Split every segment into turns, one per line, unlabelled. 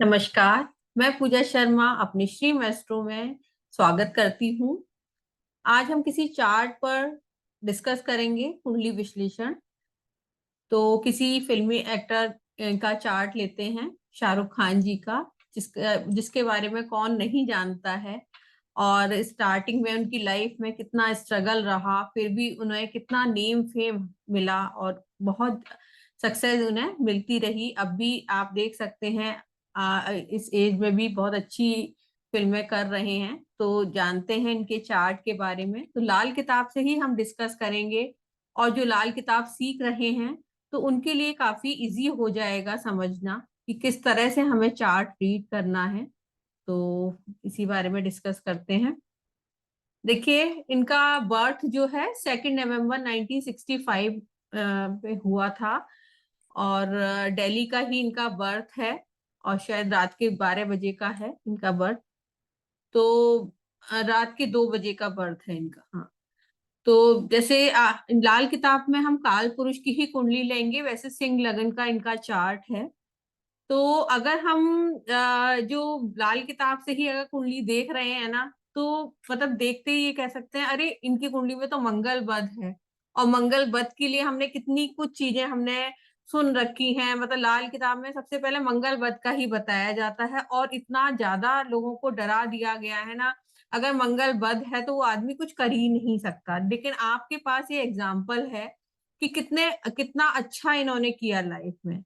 नमस्कार। मैं पूजा शर्मा अपने श्री मेस्ट्रो में स्वागत करती हूँ। आज हम किसी चार्ट पर डिस्कस करेंगे कुंडली विश्लेषण। तो किसी फिल्मी एक्टर का चार्ट लेते हैं, शाहरुख खान जी का, जिसके बारे में कौन नहीं जानता है। और स्टार्टिंग में उनकी लाइफ में कितना स्ट्रगल रहा, फिर भी उन्हें कितना नेम फेम मिला और बहुत सक्सेस उन्हें मिलती रही। अब भी आप देख सकते हैं, इस एज में भी बहुत अच्छी फिल्में कर रहे हैं। तो जानते हैं इनके चार्ट के बारे में। तो लाल किताब से ही हम डिस्कस करेंगे। और जो लाल किताब सीख रहे हैं तो उनके लिए काफी इजी हो जाएगा समझना कि किस तरह से हमें चार्ट रीड करना है। तो इसी बारे में डिस्कस करते हैं। देखिए, इनका बर्थ जो है 2 नवंबर 1965 पे हुआ था। और दिल्ली का ही इनका बर्थ है। और शायद रात के 12 बजे का है इनका बर्थ। तो रात के 2 बजे का बर्थ है इनका। हाँ। तो जैसे लाल किताब में हम काल पुरुष की ही कुंडली लेंगे, वैसे सिंह लगन का इनका चार्ट है। तो अगर हम जो लाल किताब से ही अगर कुंडली देख रहे हैं ना, तो मतलब देखते ही ये कह सकते हैं, अरे इनकी कुंडली में तो मंगल बध है। और मंगल बध के लिए हमने कितनी कुछ चीजें हमने सुन रखी हैं। मतलब लाल किताब में सबसे पहले मंगल बध का ही बताया जाता है और इतना ज्यादा लोगों को डरा दिया गया है ना। अगर मंगल बध है तो वो आदमी कुछ कर ही नहीं सकता। लेकिन आपके पास ये एग्जाम्पल है कि कितना अच्छा इन्होंने किया लाइफ में।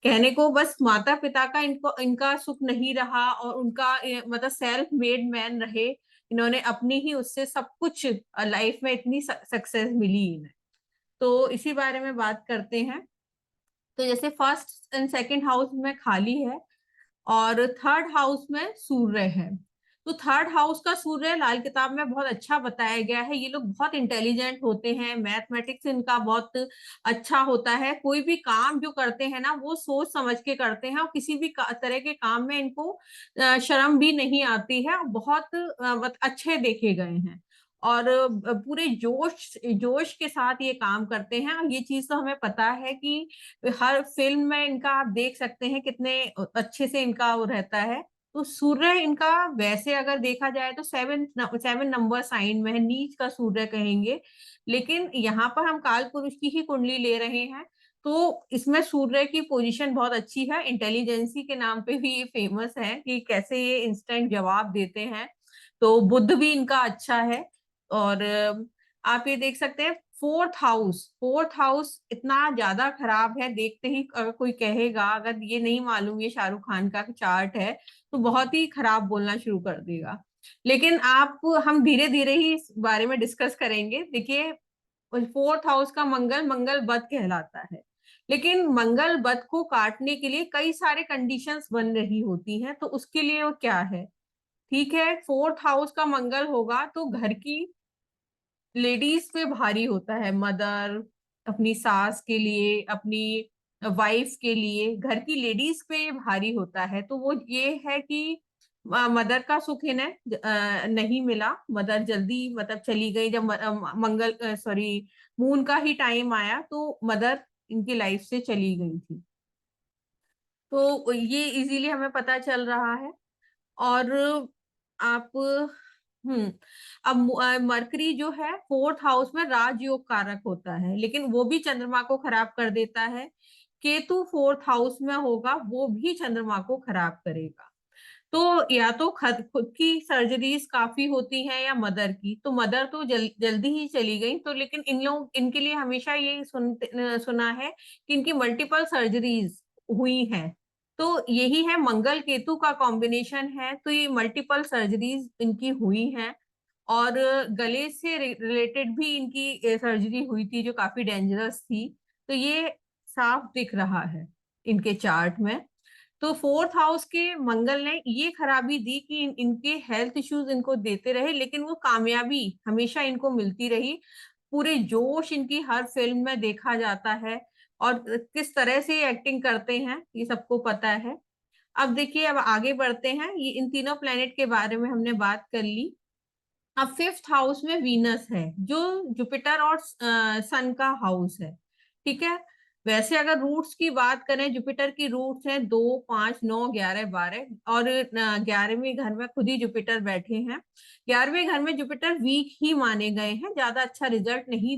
कहने को बस माता पिता का इनको इनका सुख नहीं रहा और उनका मतलब सेल्फ मेड मैन रहे। इन्होंने अपनी ही उससे सब कुछ लाइफ में इतनी सक्सेस मिली इन्हें। तो इसी बारे में बात करते हैं। तो जैसे फर्स्ट एंड सेकंड हाउस में खाली है और थर्ड हाउस में सूर्य है। तो थर्ड हाउस का सूर्य लाल किताब में बहुत अच्छा बताया गया है। ये लोग बहुत इंटेलिजेंट होते हैं, मैथमेटिक्स इनका बहुत अच्छा होता है। कोई भी काम जो करते हैं ना, वो सोच समझ के करते हैं और किसी भी तरह के काम में इनको शर्म भी नहीं आती है और बहुत अच्छे देखे गए हैं। और पूरे जोश जोश के साथ ये काम करते हैं। और ये चीज तो हमें पता है कि हर फिल्म में इनका आप देख सकते हैं कितने अच्छे से इनका वो रहता है। तो सूर्य इनका वैसे अगर देखा जाए तो 7 नंबर साइन में है, नीच का सूर्य कहेंगे। लेकिन यहाँ पर हम काल पुरुष की ही कुंडली ले रहे हैं। तो इसमें सूर्य की पोजीशन बहुत अच्छी है। इंटेलिजेंसी के नाम पे भी ये फेमस है कि कैसे ये इंस्टेंट जवाब देते हैं। तो बुद्ध भी इनका अच्छा है। और आप ये देख सकते हैं, फोर्थ हाउस इतना ज्यादा खराब है। देखते ही अगर कोई कहेगा, अगर ये नहीं मालूम ये शाहरुख खान का चार्ट है, तो बहुत ही खराब बोलना शुरू कर देगा। लेकिन आप हम धीरे धीरे ही इस बारे में डिस्कस करेंगे। देखिए, फोर्थ हाउस का मंगल मंगल बद कहलाता है। लेकिन मंगल बद को काटने के लिए कई सारे कंडीशंस बन रही होती हैं। तो उसके लिए वो क्या है? ठीक है, फोर्थ हाउस का मंगल होगा तो घर की लेडीज पे भारी होता है। मदर, अपनी सास के लिए, अपनी वाइफ के लिए, घर की लेडीज पे ये भारी होता है। तो वो ये है कि मदर का सुख इन्हें नहीं मिला। मदर जल्दी मतलब चली गई जब मंगल सॉरी मून का ही टाइम आया तो मदर इनकी लाइफ से चली गई थी। तो ये इजीली हमें पता चल रहा है। और आप अब मरकरी जो है फोर्थ हाउस में राजयोग कारक होता है, लेकिन वो भी चंद्रमा को खराब कर देता है। केतु फोर्थ हाउस में होगा, वो भी चंद्रमा को खराब करेगा। तो या तो खुद की सर्जरीज काफी होती हैं या मदर की। तो मदर तो जल्दी ही चली गई। तो लेकिन इनके लिए हमेशा ये सुना है कि इनकी मल्टीपल सर्जरीज हुई हैं। तो यही है, मंगल केतु का कॉम्बिनेशन है, तो ये मल्टीपल सर्जरीज इनकी हुई हैं। और गले से रिलेटेड भी इनकी सर्जरी हुई थी जो काफी डेंजरस थी। तो ये साफ दिख रहा है इनके चार्ट में। तो फोर्थ हाउस के मंगल ने ये खराबी दी कि इनके हेल्थ इश्यूज इनको देते रहे, लेकिन वो कामयाबी हमेशा इनको मिलती रही। पूरे जोश इनकी हर फिल्म में देखा जाता है। और किस तरह से एक्टिंग करते हैं ये सबको पता है। अब देखिए, अब आगे बढ़ते हैं। ये इन तीनों प्लेनेट के बारे में हमने बात कर ली। अब फिफ्थ हाउस में वीनस है, जो जुपिटर और सन का हाउस है। ठीक है। वैसे अगर रूट्स की बात करें, जुपिटर की रूट्स हैं 2, 5, 9, 11, 12, और 11वें घर में खुद ही जुपिटर बैठे हैं। 11वें घर में जुपिटर वीक ही माने गए हैं, ज्यादा अच्छा रिजल्ट नहीं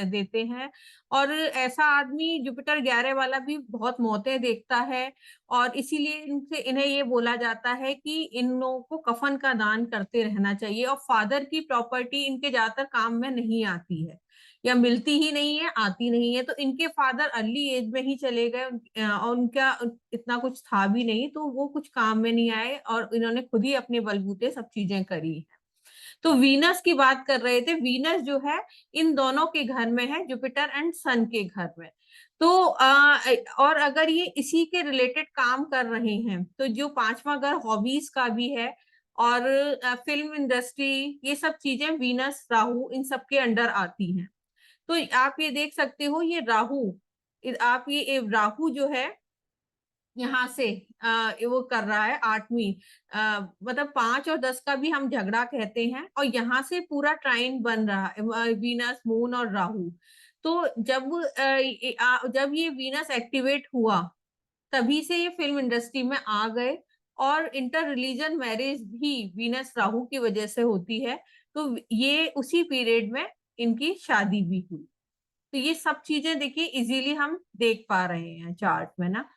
देते हैं। और ऐसा आदमी जुपिटर 11 वाला भी बहुत मौतें देखता है, और इसीलिए इन्हें ये बोला जाता है कि इन लोगों को कफन का दान करते रहना चाहिए। और फादर की प्रॉपर्टी इनके ज्यादातर काम में नहीं आती है, या मिलती ही नहीं है, आती नहीं है। तो इनके फादर अर्ली एज में ही चले गए, और उनका इतना कुछ था भी नहीं, तो वो कुछ काम में नहीं आए, और इन्होंने खुद ही अपने बलबूते सब चीजें करी। तो वीनस की बात कर रहे थे, वीनस जो है इन दोनों के घर में है, जुपिटर एंड सन के घर में। तो और अगर ये इसी के रिलेटेड काम कर रहे हैं, तो जो पांचवा घर हॉबीज का भी है, और फिल्म इंडस्ट्री, ये सब चीजें वीनस राहु इन सब के अंडर आती हैं। तो आप ये देख सकते हो, ये राहु, आप ये राहु जो है यहाँ से वो कर रहा है 8वीं, मतलब 5 और 10 का भी हम झगड़ा कहते हैं, और यहाँ से पूरा ट्राइन बन रहा है, वीनस मून और राहु। तो जब ये वीनस एक्टिवेट हुआ, तभी से ये फिल्म इंडस्ट्री में आ गए। और इंटर रिलीजन मैरिज भी वीनस राहु की वजह से होती है। तो ये उसी पीरियड में इनकी शादी भी हुई। तो ये सब चीजें देखिए इजीली हम देख पा रहे हैं चार्ट में ना।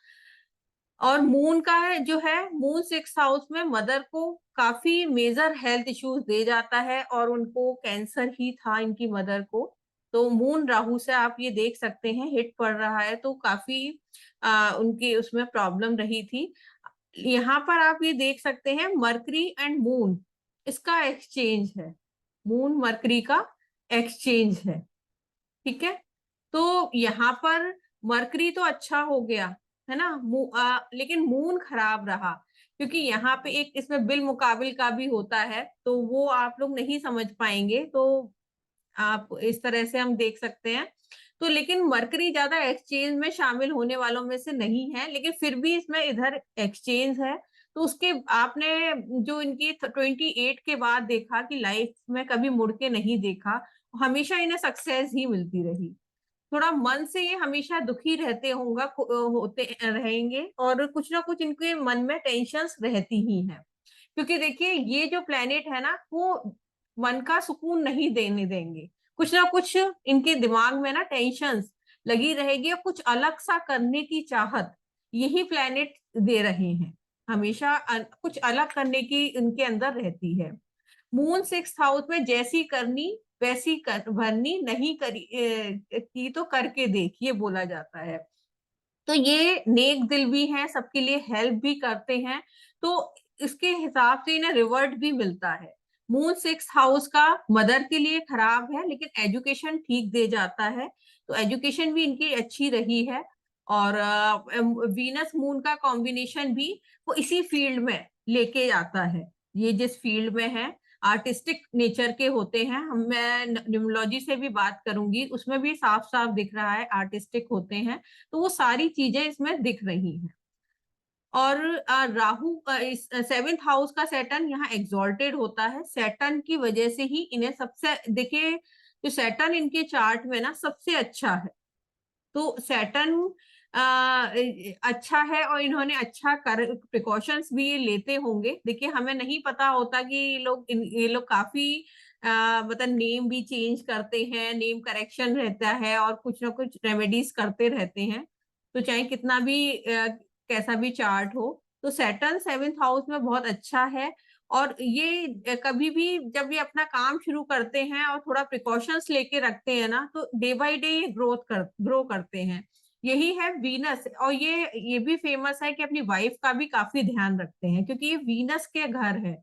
और मून का है जो है, मून 6th हाउस में मदर को काफी मेजर हेल्थ इश्यूज दे जाता है, और उनको कैंसर ही था इनकी मदर को। तो मून राहु से आप ये देख सकते हैं हिट पड़ रहा है, तो काफी उनकी उसमें प्रॉब्लम रही थी। यहाँ पर आप ये देख सकते हैं मरकरी एंड मून, इसका एक्सचेंज है, मून मरकरी का एक्सचेंज है। ठीक है, तो यहाँ पर मरकरी तो अच्छा हो गया है ना, लेकिन मून खराब रहा, क्योंकि यहाँ पे एक इसमें बिल मुकाबिल का भी होता है, तो वो आप लोग नहीं समझ पाएंगे। तो आप इस तरह से हम देख सकते हैं। तो लेकिन मरकरी ज्यादा एक्सचेंज में शामिल होने वालों में से नहीं है, लेकिन फिर भी इसमें इधर एक्सचेंज है। तो उसके आपने जो इनकी 28 के बाद देखा कि लाइफ में कभी मुड़ के नहीं देखा, हमेशा इन्हें सक्सेस ही मिलती रही। थोड़ा मन से ये हमेशा दुखी रहते होते रहेंगे, और कुछ ना कुछ इनके मन में टेंशन्स रहती ही हैं। क्योंकि देखिए ये जो प्लेनेट है ना, वो मन का सुकून नहीं देने देंगे। कुछ ना कुछ इनके दिमाग में ना टेंशन्स लगी रहेगी, और कुछ अलग सा करने की चाहत यही प्लेनेट दे रहे हैं। हमेशा कुछ अलग करने की इनके अंदर रहती है। मून 6th हाउस में जैसी करनी वैसी भरनी, नहीं करी की तो करके देख, ये बोला जाता है। तो ये नेक दिल भी हैं, सबके लिए हेल्प भी करते हैं। तो इसके हिसाब से इन्हें रिवर्ट भी मिलता है। मून 6th हाउस का मदर के लिए खराब है, लेकिन एजुकेशन ठीक दे जाता है। तो एजुकेशन भी इनकी अच्छी रही है। और वीनस मून का कॉम्बिनेशन भी वो इसी फील्ड में लेके आता है। ये जिस फील्ड में है, आर्टिस्टिक नेचर के होते हैं, मैं न्यूमरोलॉजी से भी बात करूंगी, उसमें भी साफ साफ दिख रहा है आर्टिस्टिक होते हैं। तो वो सारी चीजें इसमें दिख रही हैं। और राहु इस 7th हाउस का सैटर्न यहाँ एग्जॉल्टेड होता है। सैटर्न की वजह से ही इन्हें सबसे, देखिए जो सैटर्न इनके चार्ट में ना सबसे अच्छा है। तो सैटर्न अच्छा है, और इन्होंने अच्छा कर प्रिकॉशंस भी ये लेते होंगे। देखिए हमें नहीं पता होता कि ये लोग काफी मतलब नेम भी चेंज करते हैं, नेम करेक्शन रहता है, और कुछ ना कुछ रेमेडीज करते रहते हैं। तो चाहे कितना भी कैसा भी चार्ट हो, तो सैटर्न 7th हाउस में बहुत अच्छा है। और ये कभी भी जब ये अपना काम शुरू करते हैं और थोड़ा प्रिकॉशंस लेके रखते हैं ना, तो डे बाय डे ये ग्रो करते हैं। यही है वीनस। और ये भी फेमस है कि अपनी वाइफ का भी काफी ध्यान रखते हैं, क्योंकि ये वीनस के घर है,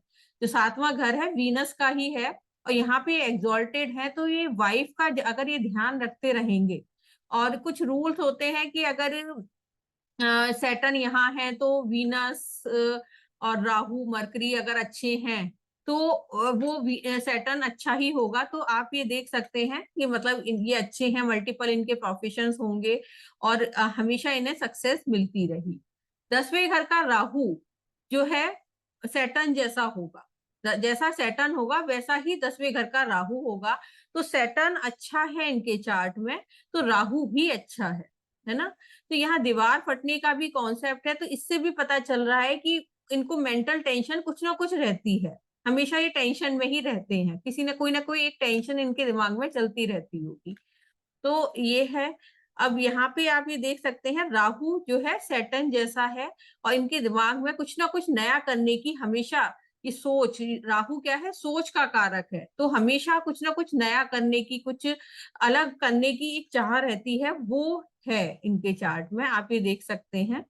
जो 7वां घर है वीनस का ही है, और यहाँ पे एग्जॉल्टेड है। तो ये वाइफ का अगर ये ध्यान रखते रहेंगे, और कुछ रूल्स होते हैं कि अगर सैटर्न यहाँ है तो वीनस और राहु मरकरी अगर अच्छे हैं, तो वो सैटर्न अच्छा ही होगा। तो आप ये देख सकते हैं कि मतलब ये अच्छे हैं, मल्टीपल इनके प्रोफेशंस होंगे, और हमेशा इन्हें सक्सेस मिलती रही। 10वें घर का राहु जो है सैटर्न जैसा होगा, जैसा सैटर्न होगा वैसा ही 10वें घर का राहु होगा। तो सैटर्न अच्छा है इनके चार्ट में, तो राहु भी अच्छा है। है ना। तो यहाँ दीवार फटने का भी कॉन्सेप्ट है, तो इससे भी पता चल रहा है कि इनको मेंटल टेंशन कुछ ना कुछ रहती है, हमेशा ये टेंशन में ही रहते हैं, किसी ना कोई एक टेंशन इनके दिमाग में चलती रहती होगी। तो ये है। अब यहाँ पे आप ये देख सकते हैं, राहु जो है सैटर्न जैसा है, और इनके दिमाग में कुछ ना कुछ नया करने की हमेशा ये सोच, राहु क्या है, सोच का कारक है, तो हमेशा कुछ ना कुछ नया करने की, कुछ अलग करने की एक चाह रहती है, वो है इनके चार्ट में, आप ये देख सकते हैं।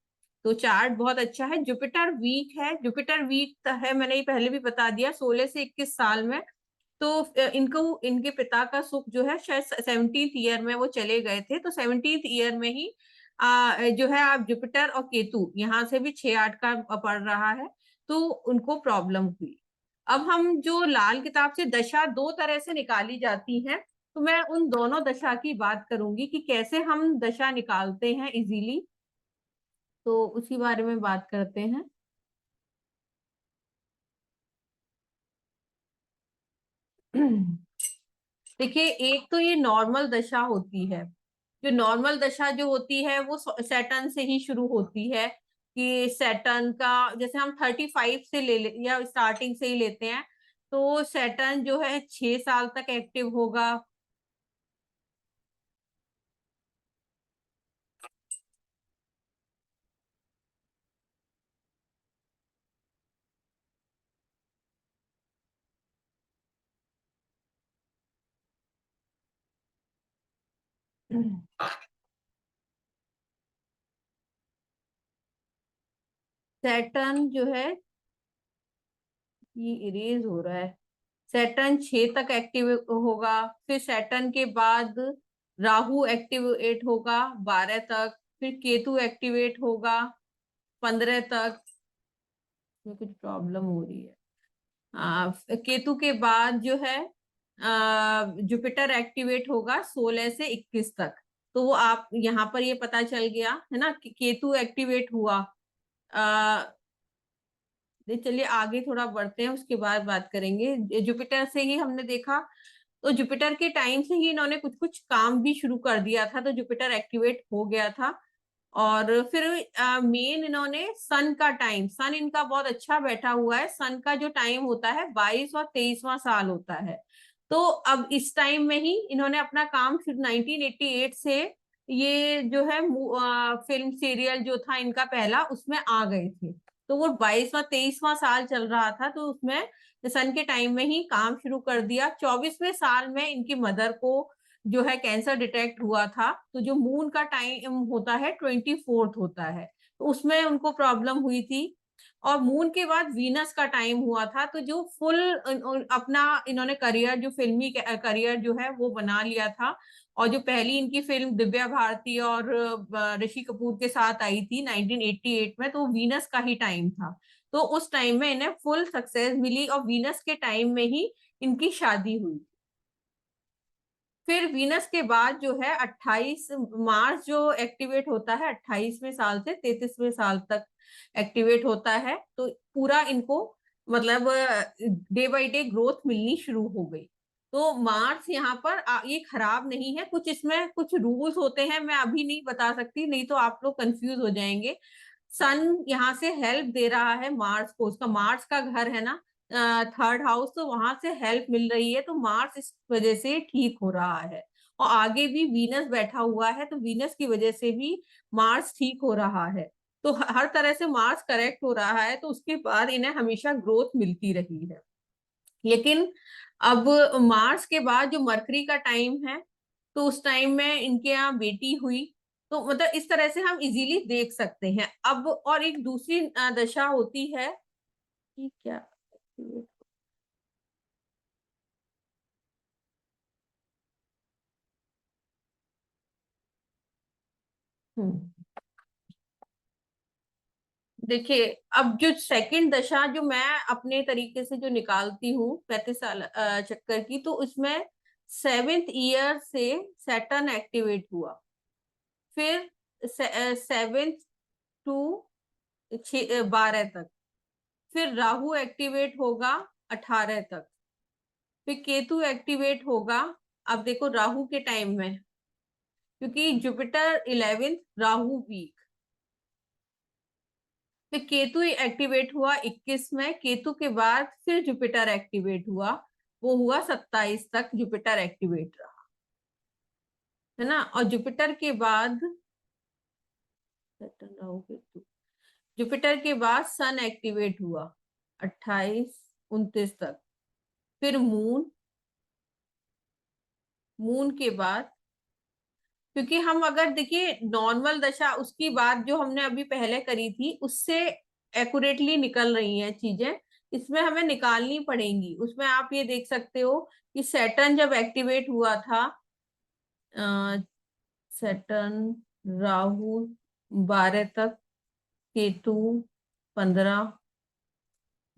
तो चार्ट बहुत अच्छा है। जुपिटर वीक है, जुपिटर वीक है, मैंने ये पहले भी बता दिया, 16 से 21 साल में। तो इनको, इनके पिता का सुख जो है शायद 17th ईयर में वो चले गए थे, तो 17th ईयर में ही जो है आप जुपिटर और केतु यहाँ से भी 6-8 का पड़ रहा है, तो उनको प्रॉब्लम हुई। अब हम जो लाल किताब से दशा दो तरह से निकाली जाती है, तो मैं उन दोनों दशा की बात करूंगी कि कैसे हम दशा निकालते हैं इजीली, तो उसी बारे में बात करते हैं। देखिए, एक तो ये नॉर्मल दशा होती है, जो नॉर्मल दशा जो होती है वो सैटर्न से ही शुरू होती है, कि सैटर्न का जैसे हम 35 से ले या स्टार्टिंग से ही लेते हैं, तो सैटर्न जो है 6 साल तक एक्टिव होगा। सैटर्न जो है, ये इरेज हो रहा है, सैटर्न 6 तक एक्टिव होगा, फिर सैटर्न के बाद राहु एक्टिवेट होगा 12 तक, फिर केतु एक्टिवेट होगा 15 तक। में कुछ प्रॉब्लम हो रही है। केतु के बाद जो है जुपिटर एक्टिवेट होगा 16 से 21 तक। तो वो आप यहाँ पर ये पता चल गया है ना कि केतु एक्टिवेट हुआ। आ, चलिए आगे थोड़ा बढ़ते हैं, उसके बाद बात करेंगे। जुपिटर से ही हमने देखा, तो जुपिटर के टाइम से ही इन्होंने कुछ कुछ काम भी शुरू कर दिया था, तो जुपिटर एक्टिवेट हो गया था। और फिर मेन इन्होंने सन का टाइम, सन इनका बहुत अच्छा बैठा हुआ है, सन का जो टाइम होता है 22 और 23वां साल होता है। तो अब इस टाइम में ही इन्होंने अपना काम शुरू 1988 से, ये जो है फिल्म सीरियल जो था इनका पहला, उसमें आ गए थे। तो वो 22वां 23वां साल चल रहा था, तो उसमें सन के टाइम में ही काम शुरू कर दिया। 24वें साल में इनकी मदर को जो है कैंसर डिटेक्ट हुआ था, तो जो मून का टाइम होता है 24th होता है, तो उसमें उनको प्रॉब्लम हुई थी। और मून के बाद वीनस का टाइम हुआ था, तो जो फुल अपना इन्होंने करियर, जो फिल्मी करियर जो है वो बना लिया था। और जो पहली इनकी फिल्म दिव्या भारती और ऋषि कपूर के साथ आई थी 1988 में, तो वीनस का ही टाइम था। तो उस टाइम में इन्हें फुल सक्सेस मिली, और वीनस के टाइम में ही इनकी शादी हुई। फिर वीनस के बाद जो है 28 मार्स जो एक्टिवेट होता है 28वें साल से 33वें साल तक एक्टिवेट होता है, तो पूरा इनको मतलब डे बाय डे ग्रोथ मिलनी शुरू हो गई। तो मार्स यहाँ पर ये खराब नहीं है, कुछ इसमें कुछ रूल्स होते हैं, मैं अभी नहीं बता सकती, नहीं तो आप लोग कंफ्यूज हो जाएंगे। सन यहाँ से हेल्प दे रहा है मार्स को, उसका मार्स का घर है ना 3rd हाउस, तो वहां से हेल्प मिल रही है, तो मार्स इस वजह से ठीक हो रहा है। और आगे भी वीनस बैठा हुआ है, तो वीनस की वजह से भी मार्स ठीक हो रहा है। तो हर तरह से मार्स करेक्ट हो रहा है, तो उसके बाद इन्हें हमेशा ग्रोथ मिलती रही है। लेकिन अब मार्स के बाद जो मरकरी का टाइम है, तो उस टाइम में इनके यहाँ बेटी हुई। तो मतलब इस तरह से हम इजीली देख सकते हैं। अब और एक दूसरी दशा होती है कि क्या, हम्म, देखिए, अब जो सेकंड दशा जो मैं अपने तरीके से जो निकालती हूँ 35 साल चक्कर की, तो उसमें 7th ईयर से सैटर्न एक्टिवेट हुआ, फिर 7th टू 12 तक, फिर राहु एक्टिवेट होगा 18 तक, फिर केतु एक्टिवेट होगा। अब देखो राहु के टाइम में क्योंकि जुपिटर 11th, राहु वीक। फिर केतु एक्टिवेट हुआ 21 में, केतु के बाद फिर जुपिटर एक्टिवेट हुआ, वो हुआ 27 तक जुपिटर एक्टिवेट रहा, है ना। और जुपिटर के बाद सैटर्न, राहु, केतु, जुपिटर के बाद सन एक्टिवेट हुआ 28 29 तक, फिर मून, मून के बाद, क्योंकि हम अगर देखिए नॉर्मल दशा उसकी बात जो हमने अभी पहले करी थी उससे एक्यूरेटली निकल रही हैं चीजें, इसमें हमें निकालनी पड़ेंगी। उसमें आप ये देख सकते हो कि सैटर्न जब एक्टिवेट हुआ था, सैटर्न, राहु 12 तक, केतु 15,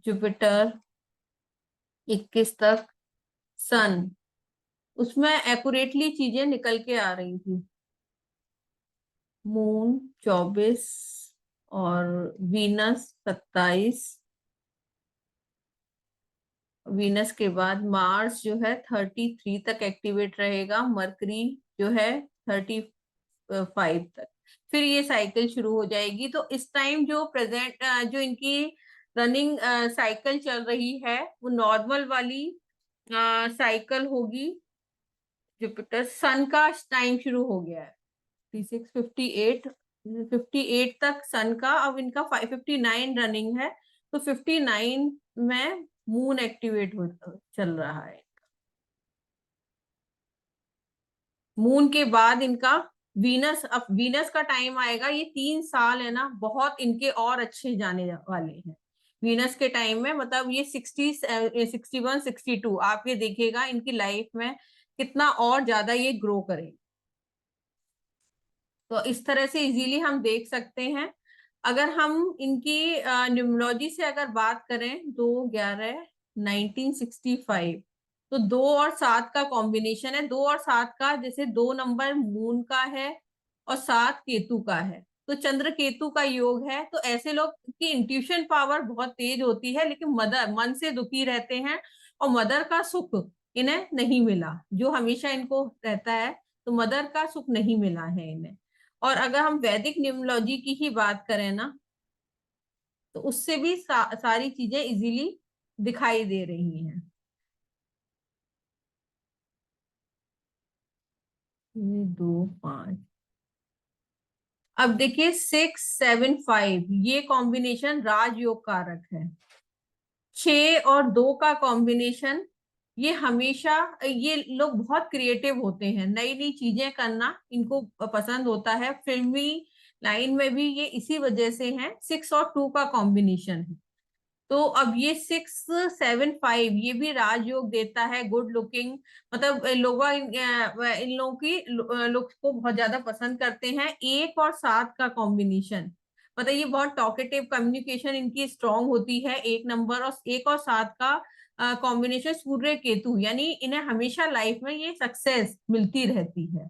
जुपिटर 21 तक, सन, उसमें एक्यूरेटली चीजें निकल के आ रही थी। मून 24 और वीनस 27, वीनस के बाद मार्स जो है 33 तक एक्टिवेट रहेगा, मरकरी जो है 35 तक, फिर ये साइकिल शुरू हो जाएगी। तो इस टाइम जो प्रेजेंट जो इनकी रनिंग साइकिल चल रही है वो नॉर्मल वाली साइकिल होगी। जुपिटर सन का टाइम शुरू हो गया है 56 58 तक सन का, अब इनका 559 रनिंग है, तो 59 में मून एक्टिवेट हो चल रहा है। मून के बाद इनका वीनस, अब वीनस का टाइम आएगा, ये 3 साल है ना, बहुत इनके और अच्छे जाने वाले हैं वीनस के टाइम में। मतलब ये 61 62 आप ये देखिएगा इनकी लाइफ में कितना और ज्यादा ये ग्रो करें। तो इस तरह से इजीली हम देख सकते हैं। अगर हम इनकी न्यूमरोलॉजी से अगर बात करें, 2/11 1965, तो 2 और 7 का कॉम्बिनेशन है। 2 और 7 का, जैसे 2 नंबर मून का है और 7 केतु का है, तो चंद्र केतु का योग है। तो ऐसे लोग की इंट्यूशन पावर बहुत तेज होती है, लेकिन मदर मन से दुखी रहते हैं और मदर का सुख इन्हें नहीं मिला, जो हमेशा इनको रहता है। तो मदर का सुख नहीं मिला है इन्हें। और अगर हम वैदिक न्यूमरोलॉजी की ही बात करें ना, तो उससे भी सारी चीजें इजीली दिखाई दे रही हैं। 2 5, अब देखिए 6 7 5, ये कॉम्बिनेशन राजयोग कारक है। 6 और 2 का कॉम्बिनेशन, ये हमेशा, ये लोग बहुत क्रिएटिव होते हैं, नई नई चीजें करना इनको पसंद होता है। फिल्मी लाइन में भी ये इसी वजह से है, 6 और 2 का कॉम्बिनेशन है। तो अब ये 6 7 5 ये भी राजयोग देता है, गुड लुकिंग, मतलब लोग इन लोगों की लुक्स को बहुत ज्यादा पसंद करते हैं। 1 और 7 का कॉम्बिनेशन, मतलब ये बहुत टॉकेटिव, कम्युनिकेशन इनकी स्ट्रांग होती है। 1 नंबर और 1 और 7 का कॉम्बिनेशन सूर्य केतु, यानी इन्हें हमेशा लाइफ में ये सक्सेस मिलती रहती है।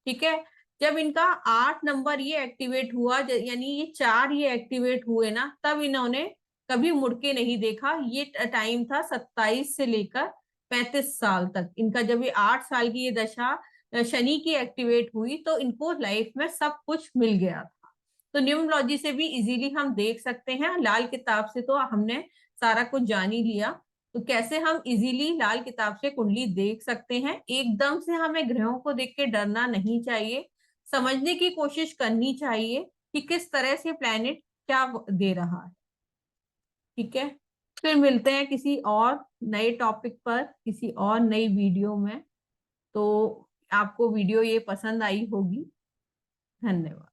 ठीक है। जब इनका 8 नंबर ये एक्टिवेट हुआ, यानी ये 4 ये एक्टिवेट हुए ना, तब इन्होंने कभी मुड़ के नहीं देखा। ये टाइम था 27 से लेकर 35 साल तक इनका। जब ये 8 साल की ये दशा शनि की एक्टिवेट हुई, तो इनको लाइफ में सब कुछ मिल गया था। तो न्यूमरोलॉजी से भी इजीली हम देख सकते हैं। लाल किताब से तो हमने सारा कुछ जान ही लिया, तो कैसे हम इजीली लाल किताब से कुंडली देख सकते हैं। एकदम से हमें ग्रहों को देख के डरना नहीं चाहिए, समझने की कोशिश करनी चाहिए कि किस तरह से प्लेनेट क्या दे रहा है। ठीक है। फिर मिलते हैं किसी और नए टॉपिक पर, किसी और नई वीडियो में। तो आपको वीडियो ये पसंद आई होगी। धन्यवाद।